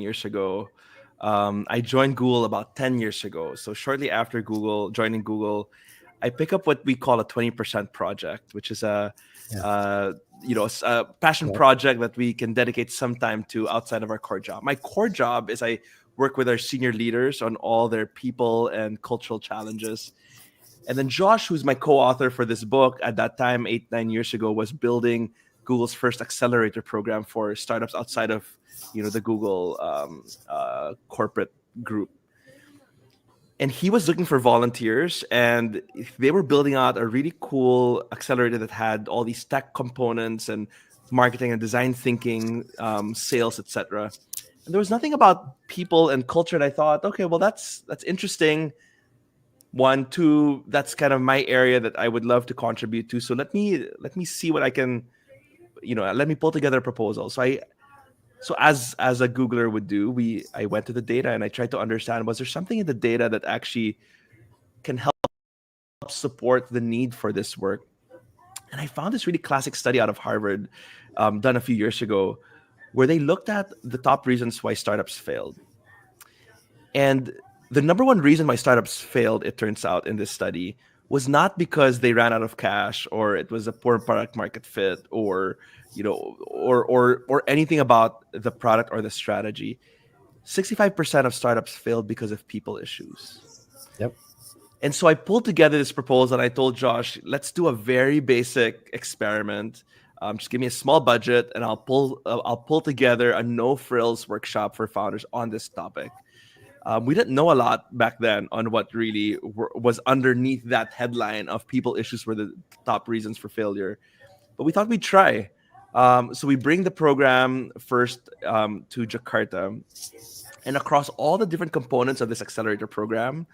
years ago. I joined Google about 10 years ago. So shortly after joining Google, I pick up what we call a 20% project, which is Yeah. a passion project that we can dedicate some time to outside of our core job. My core job is I work with our senior leaders on all their people and cultural challenges. And then Josh, who's my co-author for this book, at that time, 8-9 years ago, was building Google's first accelerator program for startups outside of the Google corporate group. And he was looking for volunteers, and they were building out a really cool accelerator that had all these tech components and marketing and design thinking, sales, etc. And there was nothing about people and culture. And I thought, okay, well, that's interesting. 1, 2, that's kind of my area that I would love to contribute to. So let me see what I can, let me pull together a proposal. So as a Googler would do, I went to the data and I tried to understand, was there something in the data that actually can help support the need for this work? And I found this really classic study out of Harvard, done a few years ago, where they looked at the top reasons why startups failed. And the number one reason why startups failed, it turns out, in this study was not because they ran out of cash or it was a poor product market fit or anything about the product or the strategy. 65% of startups failed because of people issues. Yep. And so I pulled together this proposal and I told Josh, let's do a very basic experiment. Just give me a small budget and I'll pull together a no frills workshop for founders on this topic. We didn't know a lot back then on what really was underneath that headline of people issues were the top reasons for failure. But we thought we'd try. So we bring the program first to Jakarta. And across all the different components of this accelerator program,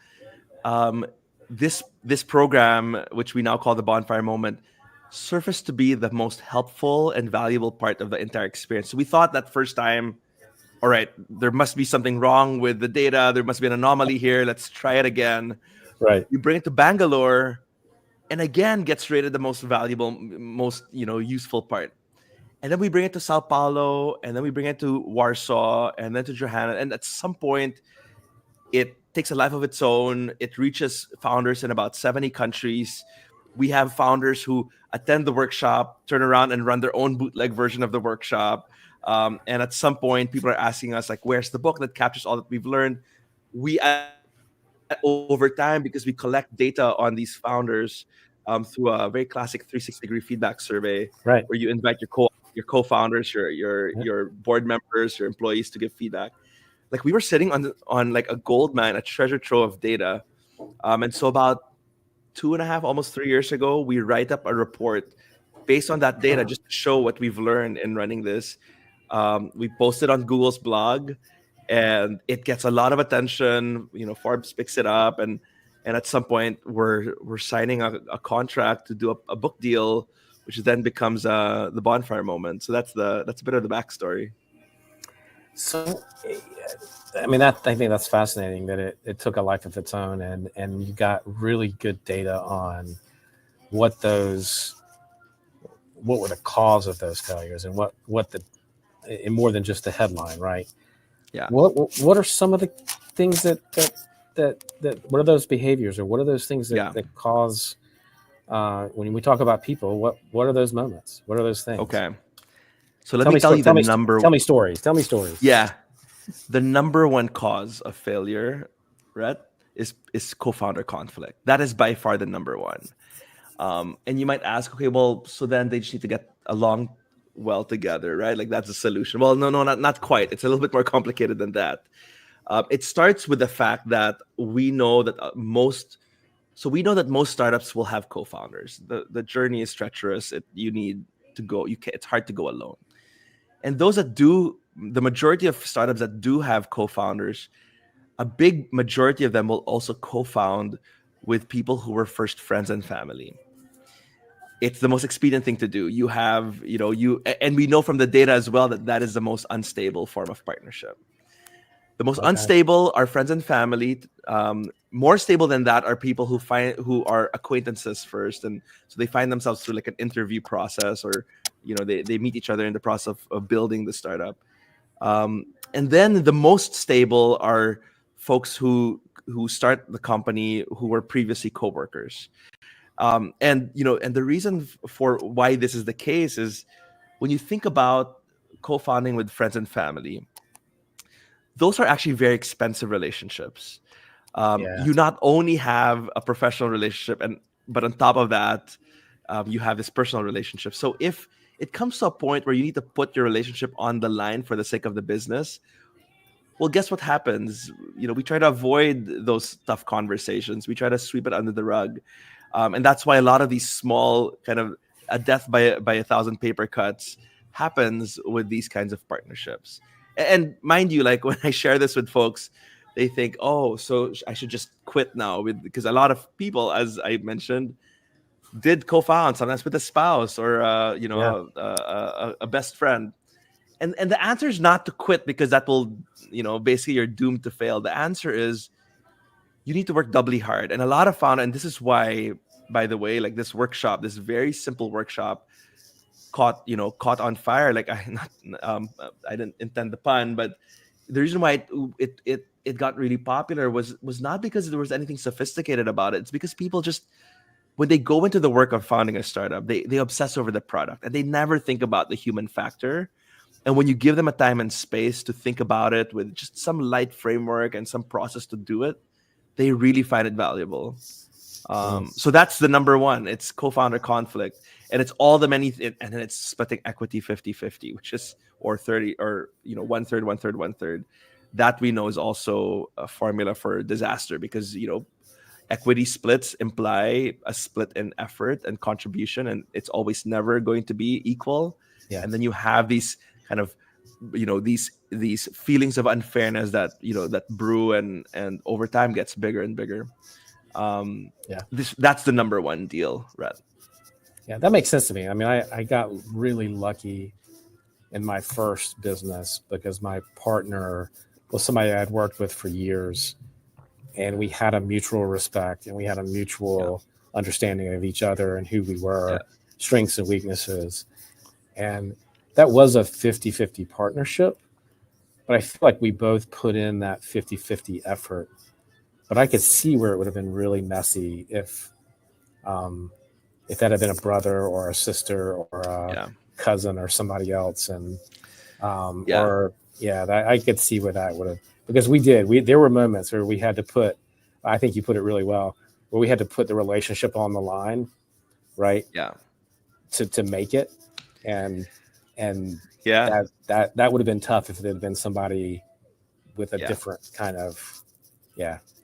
this program, which we now call the Bonfire Moment, surfaced to be the most helpful and valuable part of the entire experience. So we thought that first time, all right, there must be something wrong with the data. There must be an anomaly here. Let's try it again. Right. You bring it to Bangalore, and again gets rated the most valuable, most useful part. And then we bring it to Sao Paulo, and then we bring it to Warsaw, and then to Johanna. And at some point, it takes a life of its own. It reaches founders in about 70 countries. We have founders who attend the workshop, turn around and run their own bootleg version of the workshop. And at some point, people are asking us, like, where's the book that captures all that we've learned? We, over time, because we collect data on these founders through a very classic 360-degree feedback survey, Right. where you invite your co-founders, your board members, your employees to give feedback. Like, we were sitting on like a gold mine, a treasure trove of data. And so about 2.5, almost 3 years ago, we write up a report based on that data just to show what we've learned in running this. We posted on Google's blog, and it gets a lot of attention. Forbes picks it up, and at some point we're signing a contract to do a book deal, which then becomes the Bonfire Moment. So that's a bit of the backstory. So, I mean, I think that's fascinating that it took a life of its own, and you got really good data on what were the cause of those failures, and and more than just the headline, right? Yeah. What are some of the things that what are those behaviors, or what are those things that cause when we talk about people? What are those moments? What are those things? Okay. So let me tell you the number. Tell me stories. Tell me stories. Yeah. The number one cause of failure, right, is co-founder conflict. That is by far the number one. And you might ask, okay, well, so then they just need to get along well together, right? Like, that's the solution. Well, no, not quite. It's a little bit more complicated than that. It starts with the fact that we know that most startups will have co-founders. The journey is treacherous. You need to go. It's hard to go alone. And those that do, the majority of startups that do have co-founders, a big majority of them will also co-found with people who were first friends and family. It's the most expedient thing to do. You have, and we know from the data as well that is the most unstable form of partnership. The most unstable are friends and family. More stable than that are people who are acquaintances first, and so they find themselves through like an interview process, or they meet each other in the process of building the startup. And then the most stable are folks who start the company who were previously coworkers. And and the reason for why this is the case is when you think about co-founding with friends and family, those are actually very expensive relationships. Yeah. You not only have a professional relationship, but on top of that, you have this personal relationship. So if it comes to a point where you need to put your relationship on the line for the sake of the business, well, guess what happens? We try to avoid those tough conversations. We try to sweep it under the rug, and that's why a lot of these small kind of a death by a thousand paper cuts happens with these kinds of partnerships. And mind you, like when I share this with folks, they think, "Oh, so I should just quit now," because a lot of people, as I mentioned, did co-found sometimes with a spouse or Yeah. a best friend, and the answer is not to quit because that will basically you're doomed to fail. The answer is you need to work doubly hard. And a lot of founder, and this is why, by the way, like this workshop, this very simple workshop caught on fire. Like I not I didn't intend the pun, but the reason why it got really popular was not because there was anything sophisticated about it. It's because people just, when they go into the work of founding a startup, they obsess over the product and they never think about the human factor. And when you give them a time and space to think about it with just some light framework and some process to do it, they really find it valuable. Mm. So that's the number one. It's co-founder conflict. And it's all the and then it's splitting equity 50-50, which is, or 30, or, one third, one third, one third. That we know is also a formula for disaster because, equity splits imply a split in effort and contribution, and it's always never going to be equal. Yeah. And then you have these kind of these feelings of unfairness that that brew, and over time gets bigger and bigger. Yeah. That's the number one deal, right? Yeah. That makes sense to me. I mean, I got really lucky in my first business because my partner was somebody I'd worked with for years, and we had a mutual respect and we had a mutual understanding of each other and who we were, strengths and weaknesses. And that was a 50-50 partnership, but I feel like we both put in that 50-50 effort. But I could see where it would have been really messy if that had been a brother or a sister or a cousin or somebody else. And I could see where that would have, because there were moments where we had to put, I think you put it really well, where we had to put the relationship on the line, right? Yeah. To make it. And that would have been tough if it had been somebody with a different kind of,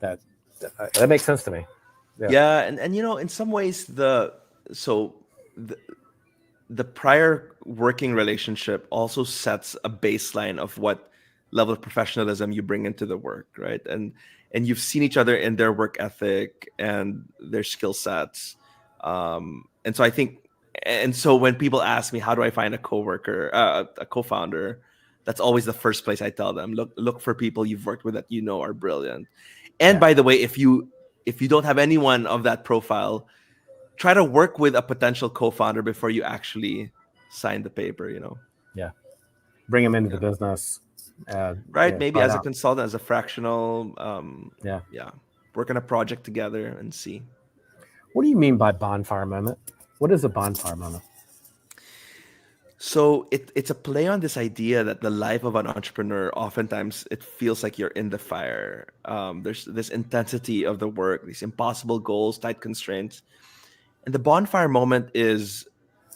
that makes sense to me. And in some ways the prior working relationship also sets a baseline of what level of professionalism you bring into the work, right? And you've seen each other in their work ethic and their skill sets. And so I think, and so when people ask me, how do I find a coworker, a co-founder, that's always the first place I tell them, look for people you've worked with that are brilliant. And by the way, if you don't have anyone of that profile, try to work with a potential co-founder before you actually sign the paper, Yeah. Bring them into the business. Right. Maybe as a consultant, as a fractional, Yeah. Work on a project together and see. What do you mean by bonfire moment? What is a bonfire moment? So it's a play on this idea that the life of an entrepreneur, oftentimes it feels like you're in the fire. There's this intensity of the work, these impossible goals, tight constraints. And the bonfire moment is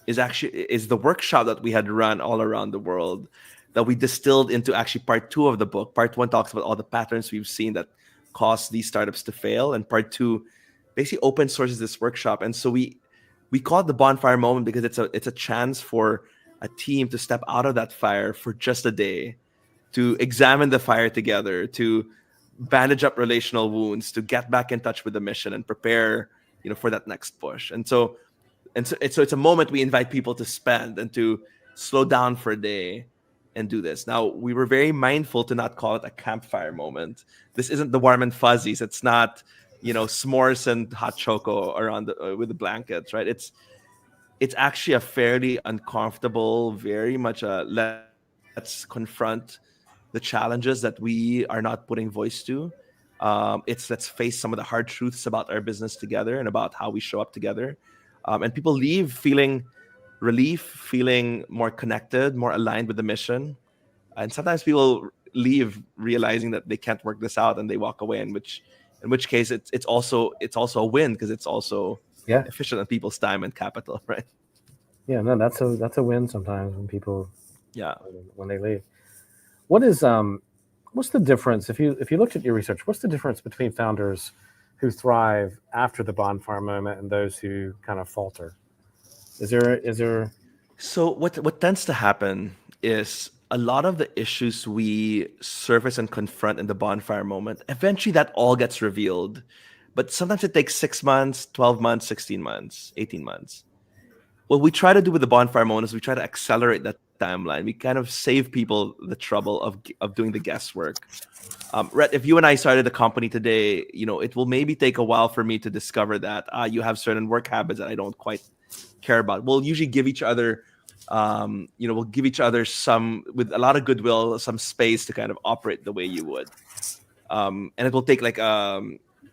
the workshop that we had run all around the world that we distilled into actually part 2 of the book. Part 1 talks about all the patterns we've seen that cause these startups to fail, and part 2 basically open sources this workshop. And so we call it the bonfire moment because it's a chance for a team to step out of that fire for just a day, to examine the fire together, to bandage up relational wounds, to get back in touch with the mission and prepare, for that next push. And so it's a moment we invite people to spend and to slow down for a day and do this. Now, we were very mindful to not call it a campfire moment. This isn't the warm and fuzzies. It's not, s'mores and hot choco around with the blankets, right? It's actually a fairly uncomfortable, very much a let's confront the challenges that we are not putting voice to. It's let's face some of the hard truths about our business together and about how we show up together. And people leave feeling relief, feeling more connected, more aligned with the mission. And sometimes people leave realizing that they can't work this out and they walk away. In which case it's also a win because it's also Yeah, efficient on people's time and capital, right? yeah. No, that's a win sometimes when people Yeah. when they leave. What is what's the difference if you looked at your research? What's the difference between founders who thrive after the bonfire moment and those who kind of falter? Is there So what tends to happen is a lot of the issues we surface and confront in the bonfire moment, eventually that all gets revealed. But sometimes it takes 6 months, 12 months, 16 months, 18 months. What we try to do with the bonfire moment is we try to accelerate that timeline. We kind of save people the trouble of doing the guesswork. Rhett, if you and I started a company today, it will maybe take a while for me to discover that you have certain work habits that I don't quite care about. We'll usually give each other, we'll give each other some, with a lot of goodwill, some space to kind of operate the way you would. And it will take like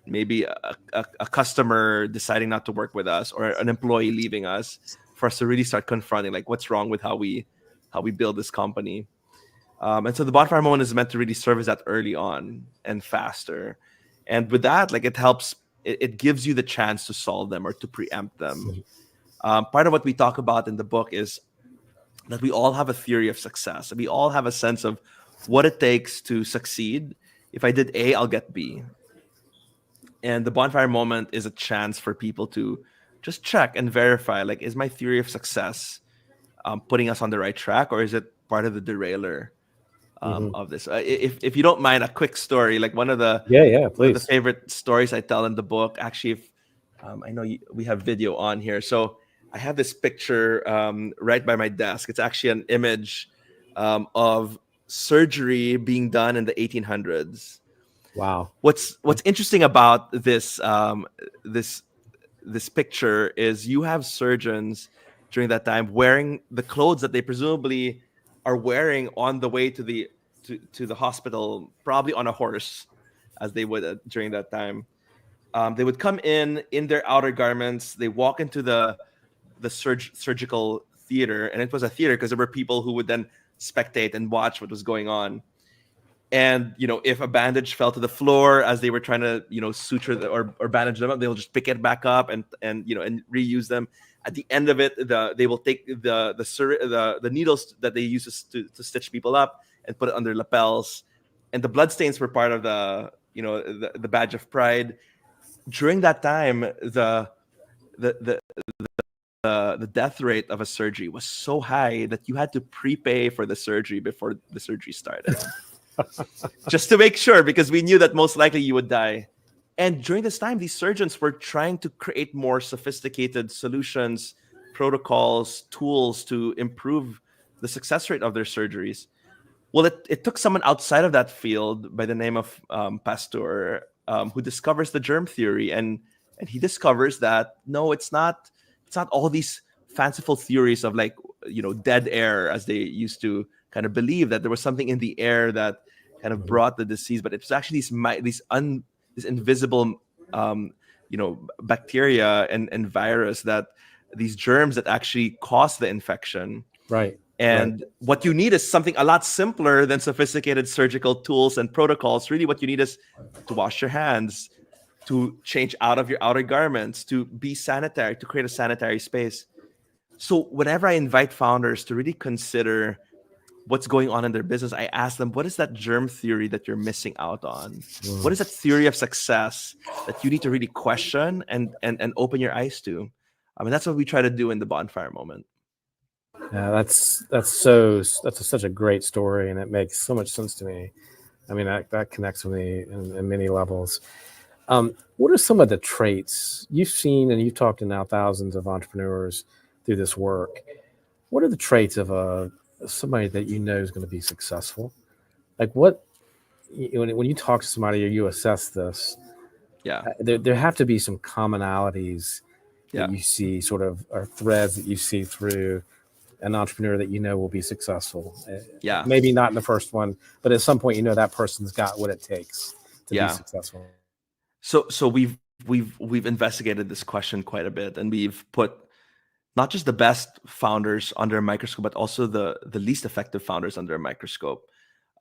maybe a customer deciding not to work with us or an employee leaving us for us to really start confronting like what's wrong with how we build this company. And so the bonfire moment is meant to really serve as that early on and faster. And with that, like it helps, it gives you the chance to solve them or to preempt them. Part of what we talk about in the book is that we all have a theory of success. We all have a sense of what it takes to succeed. If I did A, I'll get B. And the bonfire moment is a chance for people to just check and verify, like, is my theory of success putting us on the right track, or is it part of the derailer of this? If you don't mind, a quick story, like one of the please. favorite stories I tell in the book. Actually, if I know we have video on here, so I have this picture right by my desk. It's actually an image of surgery being done in the 1800s. Wow. What's interesting about this picture is you have surgeons during that time wearing the clothes that they presumably are wearing on the way to the hospital, probably on a horse, as they would during that time. They would come in their outer garments. They walk into the surgical theater, and it was a theater because there were people who would then spectate and watch what was going on. And if a bandage fell to the floor as they were trying to suture or bandage them up, they'll just pick it back up and reuse them. At the end of it, they will take the needles that they use to stitch people up and put it on their lapels. And the bloodstains were part of the badge of pride. During that time, the death rate of a surgery was so high that you had to prepay for the surgery before the surgery started. Just to make sure, because we knew that most likely you would die. And during this time, these surgeons were trying to create more sophisticated solutions, protocols, tools to improve the success rate of their surgeries. Well, it took someone outside of that field by the name of Pasteur, who discovers the germ theory, and he discovers that no, it's not all these fanciful theories of like dead air, as they used to kind of believe that there was something in the air that kind of brought the disease, but it's actually these invisible bacteria and virus, that these germs that actually cause the infection. Right. And what you need is something a lot simpler than sophisticated surgical tools and protocols. Really, what you need is to wash your hands, to change out of your outer garments, to be sanitary, to create a sanitary space. So whenever I invite founders to really consider what's going on in their business, I ask them, what is that germ theory that you're missing out on? What is that theory of success that you need to really question and open your eyes to? I mean, that's what we try to do in the bonfire moment. Yeah, that's such a great story, and it makes so much sense to me. I mean, that connects with me in many levels. What are some of the traits you've seen, and you've talked to now thousands of entrepreneurs through this work? What are the traits of somebody that is going to be successful? Like when you talk to somebody or you assess this, there have to be some commonalities that you see, sort of, or threads that you see through an entrepreneur that you know will be successful. Yeah. Maybe not in the first one, but at some point, you know, that person's got what it takes to be Yeah. successful. So we've investigated this question quite a bit, and we've put not just the best founders under a microscope, but also the least effective founders under a microscope.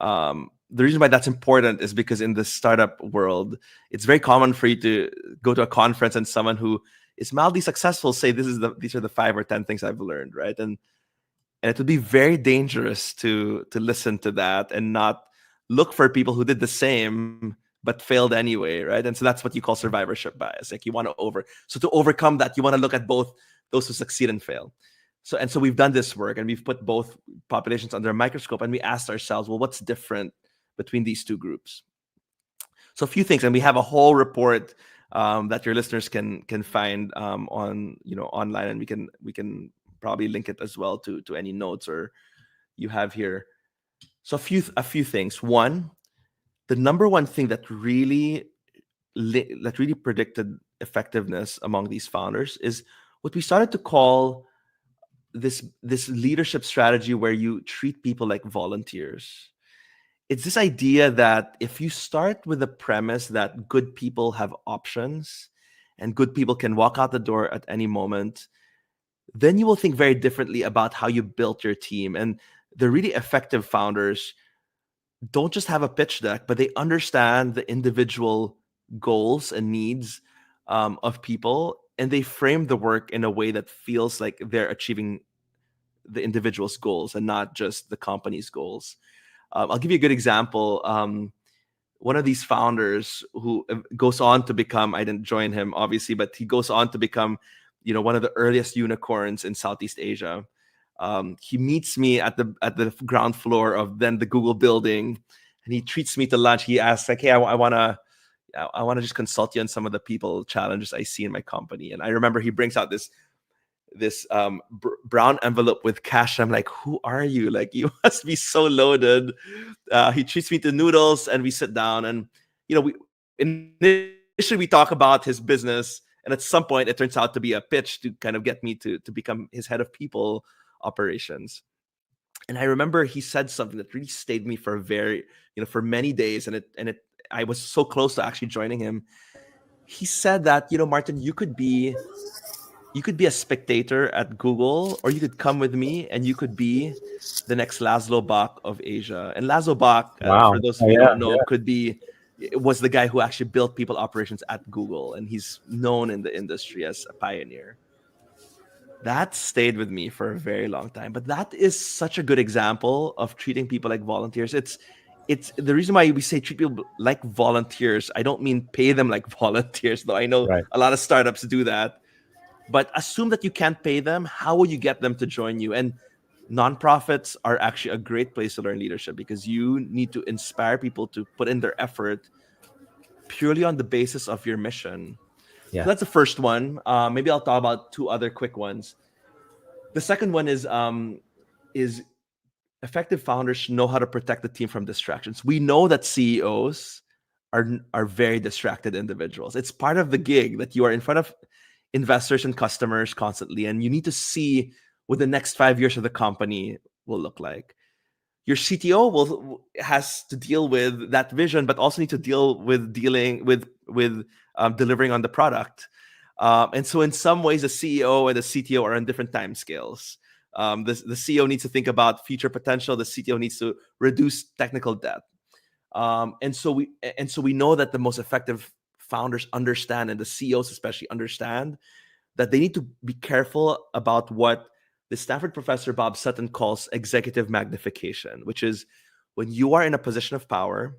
The reason why that's important is because in the startup world, it's very common for you to go to a conference and someone who is mildly successful say, these are the 5 or 10 things I've learned, right? And it would be very dangerous to listen to that and not look for people who did the same but failed anyway, right? And so that's what you call survivorship bias. Like, you want to overcome that, you want to look at both those who succeed and fail. So we've done this work, and we've put both populations under a microscope, and we asked ourselves, well, what's different between these two groups? So a few things, and we have a whole report that your listeners can find on online, and we can probably link it as well to any notes or you have here. So a few things. One, the number one thing that really predicted effectiveness among these founders is what we started to call this leadership strategy where you treat people like volunteers. It's this idea that if you start with the premise that good people have options and good people can walk out the door at any moment, then you will think very differently about how you built your team. And the really effective founders don't just have a pitch deck, but they understand the individual goals and needs of people, and they frame the work in a way that feels like they're achieving the individual's goals and not just the company's goals. I'll give you a good example. One of these founders who goes on to become, I didn't join him obviously, but he goes on to become, one of the earliest unicorns in Southeast Asia. He meets me at the ground floor of then the Google building, and he treats me to lunch. He asks like, "Hey, I want to just consult you on some of the people challenges I see in my company." And I remember he brings out this brown envelope with cash. I'm like, who are you? Like, you must be so loaded. He treats me to noodles, and we sit down, and we initially we talk about his business, and at some point it turns out to be a pitch to kind of get me to become his head of people operations. And I remember he said something that really stayed me for for many days, and it I was so close to actually joining him. He said that, Martin, you could be a spectator at Google, or you could come with me and you could be the next Laszlo Bach of Asia. And Laszlo Bach, for Wow. those of you who don't know, was the guy who actually built people operations at Google, and he's known in the industry as a pioneer. That stayed with me for a very long time. But that is such a good example of treating people like volunteers. It's the reason why we say treat people like volunteers. I don't mean pay them like volunteers, though I know a lot of startups do that. But assume that you can't pay them. How will you get them to join you? And nonprofits are actually a great place to learn leadership, because you need to inspire people to put in their effort purely on the basis of your mission. Yeah. So that's the first one. Maybe I'll talk about 2 other quick ones. The second one is effective founders know how to protect the team from distractions. We know that CEOs are very distracted individuals. It's part of the gig that you are in front of investors and customers constantly, and you need to see what the next 5 years of the company will look like. Your CTO has to deal with that vision, but also need to deal with delivering on the product. And so in some ways, the CEO and the CTO are on different time scales. The CEO needs to think about future potential. The CTO needs to reduce technical debt. And so we know that the most effective founders understand, and the CEOs especially understand, that they need to be careful about what the Stanford professor Bob Sutton calls executive magnification, which is when you are in a position of power,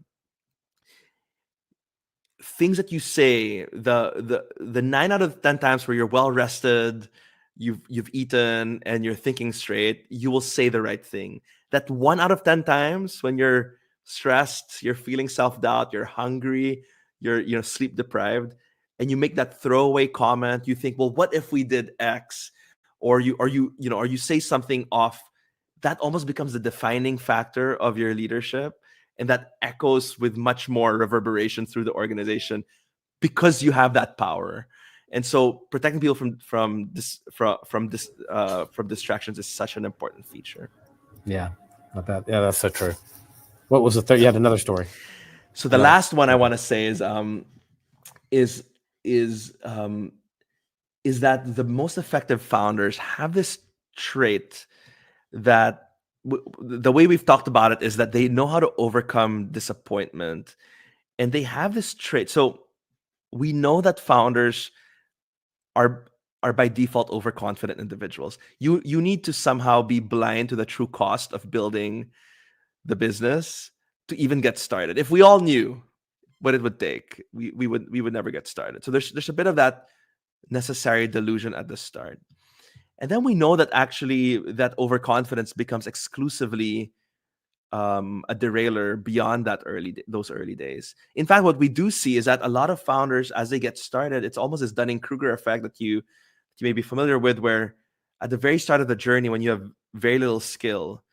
things that you say, the 9 out of 10 times where you're well rested, you've eaten, and you're thinking straight, you will say the right thing. That 1 out of 10 times when you're stressed, you're feeling self-doubt, you're hungry, you're sleep deprived, and you make that throwaway comment, you think, well, what if we did X? Or you say something off, that almost becomes the defining factor of your leadership, and that echoes with much more reverberation through the organization because you have that power. And so protecting people from distractions is such an important feature. Yeah, not that. Yeah, that's so true. What was the third? You Yeah. had another story. So the Another. last one I want to say is is um, is that the most effective founders have this trait that the way we've talked about it is that they know how to overcome disappointment, and they have this trait. So we know that founders are are by default overconfident individuals. You need to somehow be blind to the true cost of building the business to even get started. If we all knew what it would take, we would never get started. So there's a bit of that necessary delusion at the start. And then we know that actually that overconfidence becomes exclusively a derailer beyond those early days. In fact, what we do see is that a lot of founders, as they get started, it's almost this Dunning-Kruger effect that you may be familiar with, where at the very start of the journey, when you have very little skill,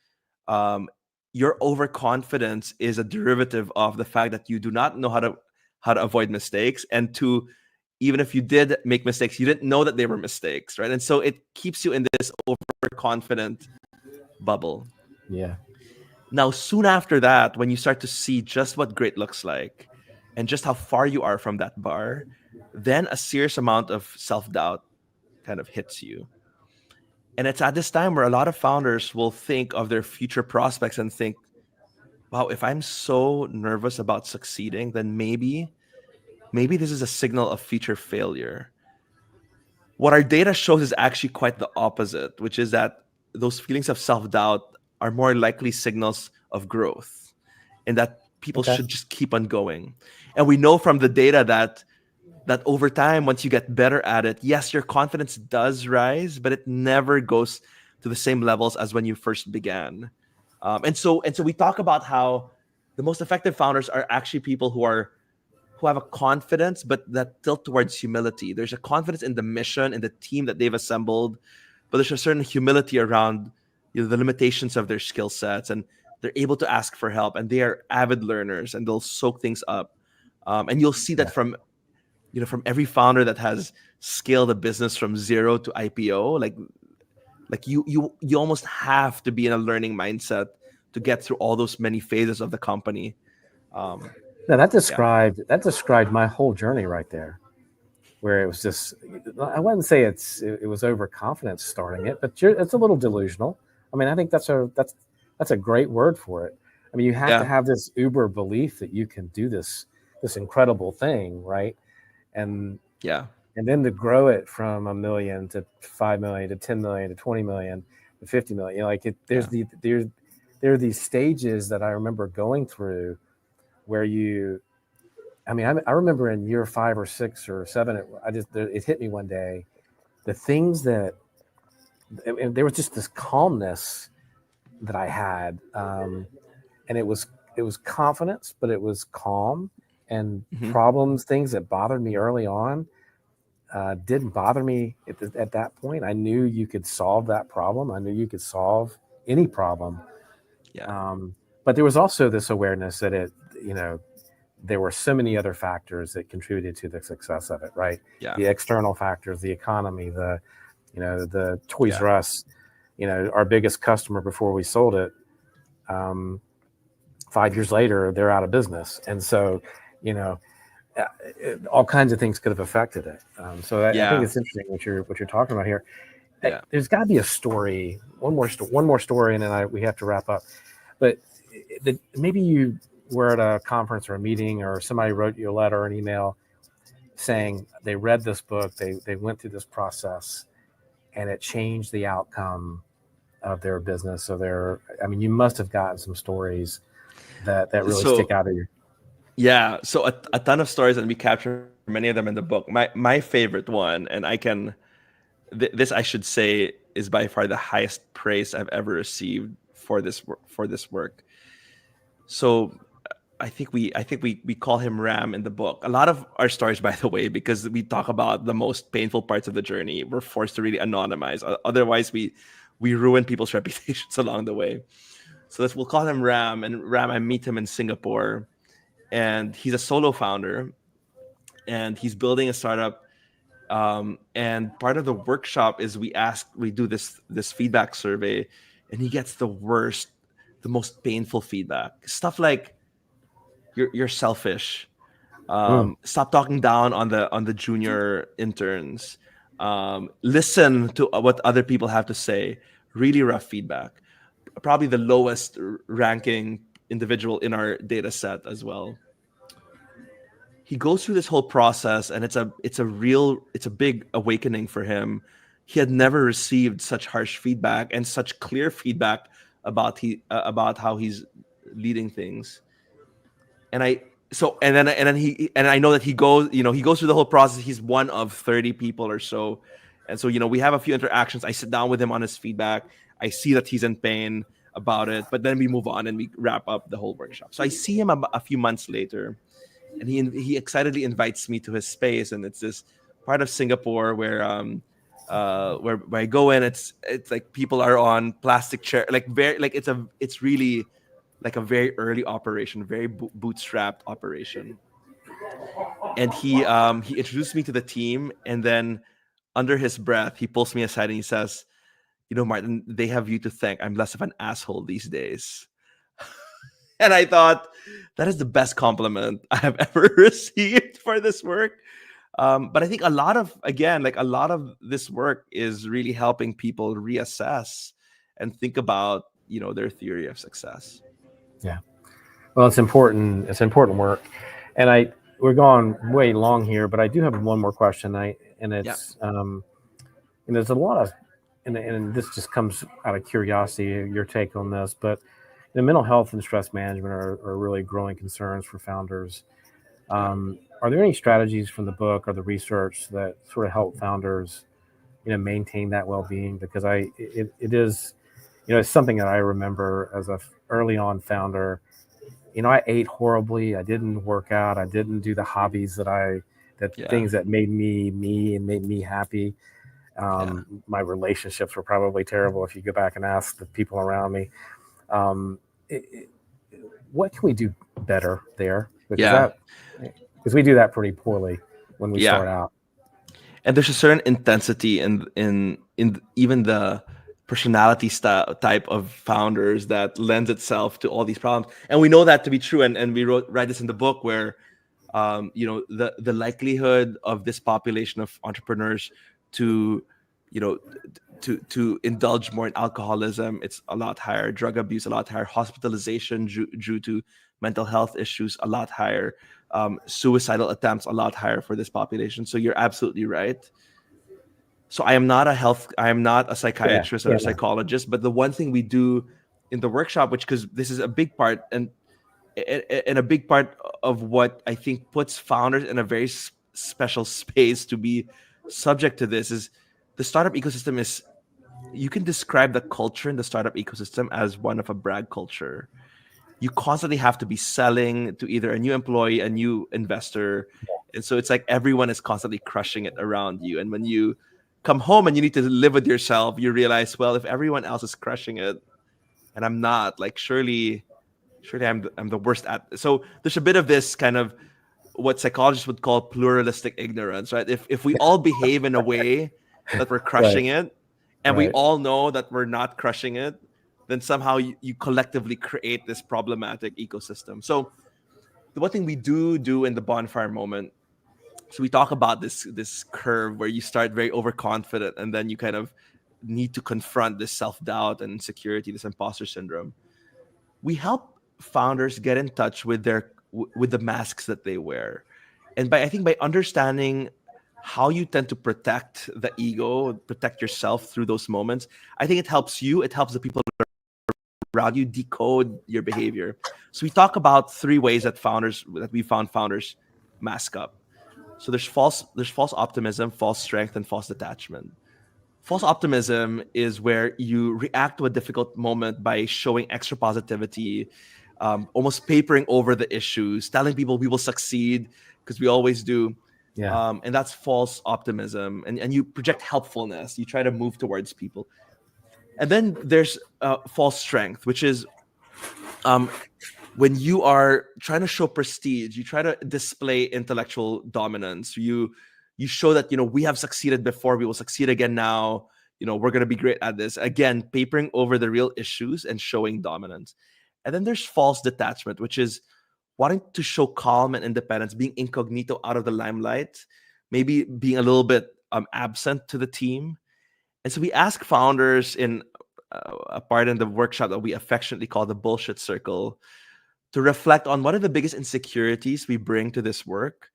um, your overconfidence is a derivative of the fact that you do not know how to avoid mistakes, and to even if you did make mistakes, you didn't know that they were mistakes, right? And so it keeps you in this overconfident bubble. Yeah. Now, soon after that, when you start to see just what great looks like and just how far you are from that bar, then a serious amount of self-doubt kind of hits you. And it's at this time where a lot of founders will think of their future prospects and think, wow, if I'm so nervous about succeeding, then maybe this is a signal of future failure. What our data shows is actually quite the opposite, which is that those feelings of self-doubt are more likely signals of growth, and that people Okay. should just keep on going. And we know from the data that over time, once you get better at it, yes, your confidence does rise, but it never goes to the same levels as when you first began. And so we talk about how the most effective founders are actually people who have a confidence, but that tilt towards humility. There's a confidence in the mission, in the team that they've assembled, but there's a certain humility around the limitations of their skill sets, and they're able to ask for help, and they are avid learners, and they'll soak things up. And you'll see that Yeah. from every founder that has scaled a business from zero to IPO. Like you almost have to be in a learning mindset to get through all those many phases of the company. Um, No, yeah, that described my whole journey right there. Where it was just, I wouldn't say it was overconfidence starting it, but it's a little delusional. I mean, I think that's a great word for it. I mean, you have to yeah, have this uber belief that you can do this incredible thing, right? And yeah, and then to grow it from 1 million to 5 million to 10 million to 20 million to 50 million, like yeah, there are these stages that I remember going through where I remember in year 5 or 6 or 7, it hit me one day. The things that there was just this calmness that I had, and it was confidence, but it was calm, and hmm problems, things that bothered me early on, didn't bother me at that point. I knew you could solve that problem. I knew you could solve any problem, yeah, but there was also this awareness that you know there were so many other factors that contributed to the success of it, right? yeah, The external factors, the economy, the Toys yeah, R Us, our biggest customer before we sold it. Um, 5 years later, they're out of business, and so, you know, all kinds of things could have affected it. So I think yeah, it's interesting what you're talking about here. yeah. There's got to be a story, one more story, and then we have to wrap up. But maybe you were at a conference or a meeting, or somebody wrote you a letter or an email saying they read this book, they went through this process, and it changed the outcome of their business. So I mean, you must have gotten some stories that really stick So out of you. yeah, so a ton of stories, and we capture many of them in the book. My favorite one, and this I should say is by far the highest praise I've ever received for this work. So I think we call him Ram in the book. A lot of our stories, by the way, because we talk about the most painful parts of the journey, we're forced to really anonymize. Otherwise, we ruin people's reputations along the way. So we'll call him Ram. And Ram, I meet him in Singapore, and he's a solo founder, and he's building a startup And part of the workshop is we do this feedback survey, and he gets the most painful feedback. Stuff like you're selfish. Mm. Stop talking down on the junior interns. Listen to what other people have to say. Really rough feedback. Probably the lowest ranking individual in our data set as well. He goes through this whole process, and it's a big awakening for him. He had never received such harsh feedback and such clear feedback about how he's leading things. And I so and I know that he goes through the whole process. He's one of 30 people or so. And so we have a few interactions. I sit down with him on his feedback. I see that he's in pain about it, but then we move on and we wrap up the whole workshop. So I see him a few months later, and he excitedly invites me to his space, and it's this part of Singapore where I go in. It's like people are on plastic chair, like very like it's really like a very early operation, very bootstrapped operation. And he introduced me to the team, and then under his breath he pulls me aside and he says, Martin, they have you to thank. I'm less of an asshole these days. And I thought, that is the best compliment I have ever received for this work. But I think a lot of this work is really helping people reassess and think about, their theory of success. Yeah. Well, it's important. It's important work, and we're going way long here, but I do have one more question. Yeah. There's a lot of, and this just comes out of curiosity, your take on this, but mental health and stress management are really growing concerns for founders. Yeah. Are there any strategies from the book or the research that sort of help founders, maintain that well-being? Because it is, it's something that I remember as a early on founder. I ate horribly. I didn't work out. I didn't do the hobbies that Yeah. things that made me and made me happy. Yeah. My relationships were probably terrible if you go back and ask the people around me. Um, it, it, what can we do better there? Yeah. Because we do that pretty poorly when we Yeah. start out. And there's a certain intensity in even the personality style type of founders that lends itself to all these problems. And we know that to be true. And we write this in the book, where the likelihood of this population of entrepreneurs to you know to indulge more in alcoholism, it's a lot higher. Drug abuse, a lot higher. Hospitalization due to mental health issues, a lot higher. Suicidal attempts, a lot higher for this population. So you're absolutely right. So I am not a Yeah, psychiatrist or yeah, a no, psychologist, but the one thing we do in the workshop, which, because this is a big part, and a big part of what I think puts founders in a very special space to be subject to this, is the startup ecosystem is, you can describe the culture in the startup ecosystem as one of a brag culture. You constantly have to be selling to either a new employee, a new investor. And so it's like everyone is constantly crushing it around you. And when you come home and you need to live with yourself, you realize, well, if everyone else is crushing it and I'm not, like, surely I'm the worst at it. So there's a bit of this kind of what psychologists would call pluralistic ignorance, right? If we all behave in a way that we're right, crushing it, and we right. all know that we're not crushing it, then somehow you collectively create this problematic ecosystem. So the one thing we do in the bonfire moment, so we talk about this curve where you start very overconfident, and then you kind of need to confront this self-doubt and insecurity, this imposter syndrome. We help founders get in touch with with the masks that they wear. And I think by understanding how you tend to protect the ego, protect yourself through those moments, I think it helps you, it helps the people around you decode your behavior. So we talk about three ways that we found founders mask up. So there's false optimism, false strength, and false detachment. False optimism is where you react to a difficult moment by showing extra positivity, almost papering over the issues, telling people we will succeed because we always do. Yeah, And that's false optimism. And you project helpfulness. You try to move towards people. And then there's false strength, which is um, when you are trying to show prestige, you try to display intellectual dominance. You show that, we have succeeded before, we will succeed again now. We're going to be great at this. Again, papering over the real issues and showing dominance. And then there's false detachment, which is wanting to show calm and independence, being incognito out of the limelight, maybe being a little bit absent to the team. And so we ask founders in a part in the workshop that we affectionately call the bullshit circle to reflect on what are the biggest insecurities we bring to this work.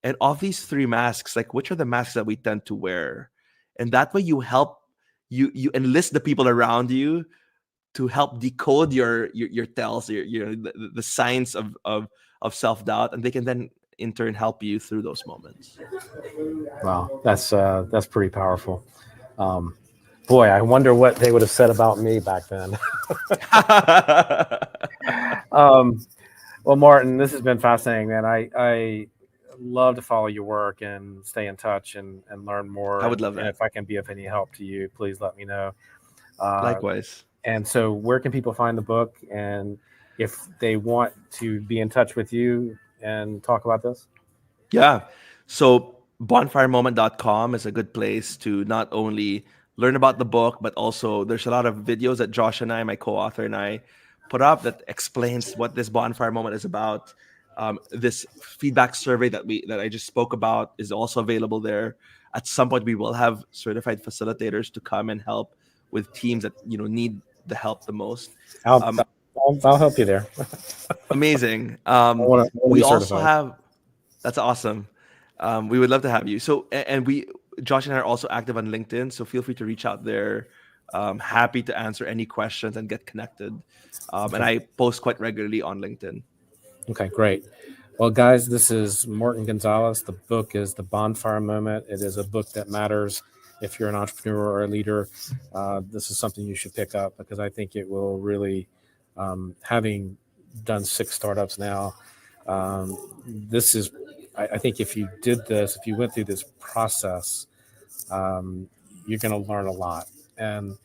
And of these three masks, like which are the masks that we tend to wear? And that way you help you enlist the people around you to help decode your tells, the signs of self-doubt, and they can then in turn help you through those moments. Wow, that's pretty powerful. Boy, I wonder what they would have said about me back then. Well, Martin, this has been fascinating, man. I love to follow your work and stay in touch and learn more. I would love that. And if I can be of any help to you, please let me know. Likewise. And so where can people find the book? And if they want to be in touch with you and talk about this? Yeah. So bonfiremoment.com is a good place to not only learn about the book, but also there's a lot of videos that Josh and I, my co-author, and I put up that explains what this bonfire moment is about. This feedback survey that I just spoke about is also available there. At some point, we will have certified facilitators to come and help with teams that need the help the most. I'll help you there. Amazing. We also have. That's awesome. We would love to have you. So, and Josh and I are also active on LinkedIn, so feel free to reach out there. Happy to answer any questions and get connected. And I post quite regularly on LinkedIn. Okay, great. Well, guys, this is Martin Gonzalez. The book is The Bonfire Moment. It is a book that matters. If you're an entrepreneur or a leader, this is something you should pick up, because I think it will really, having done 6 startups now, this is, I think if you did this, if you went through this process, you're going to learn a lot. And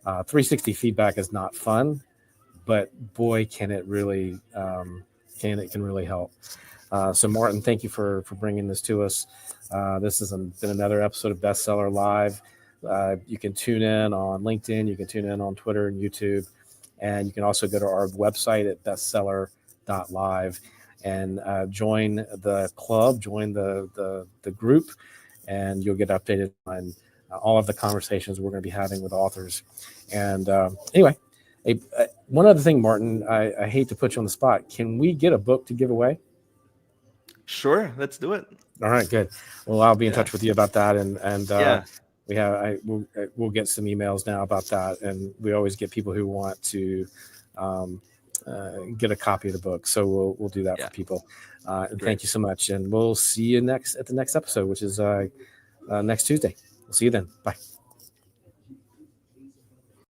360 feedback is not fun, but boy, can it really, can really help. So Martin, thank you for bringing this to us. This has been another episode of Bestseller Live. You can tune in on LinkedIn, you can tune in on Twitter and YouTube, and you can also go to our website at bestseller.live and join the club, join the group, and you'll get updated on all of the conversations we're going to be having with authors. And anyway, one other thing, Martin, I hate to put you on the spot. Can we get a book to give away? Sure, let's do it. All right, good. Well, I'll be in touch with you about that, and we'll get some emails now about that, and we always get people who want to get a copy of the book, so we'll do that for people. And thank you so much, and we'll see you at the next episode, which is next Tuesday. We'll see you then. Bye.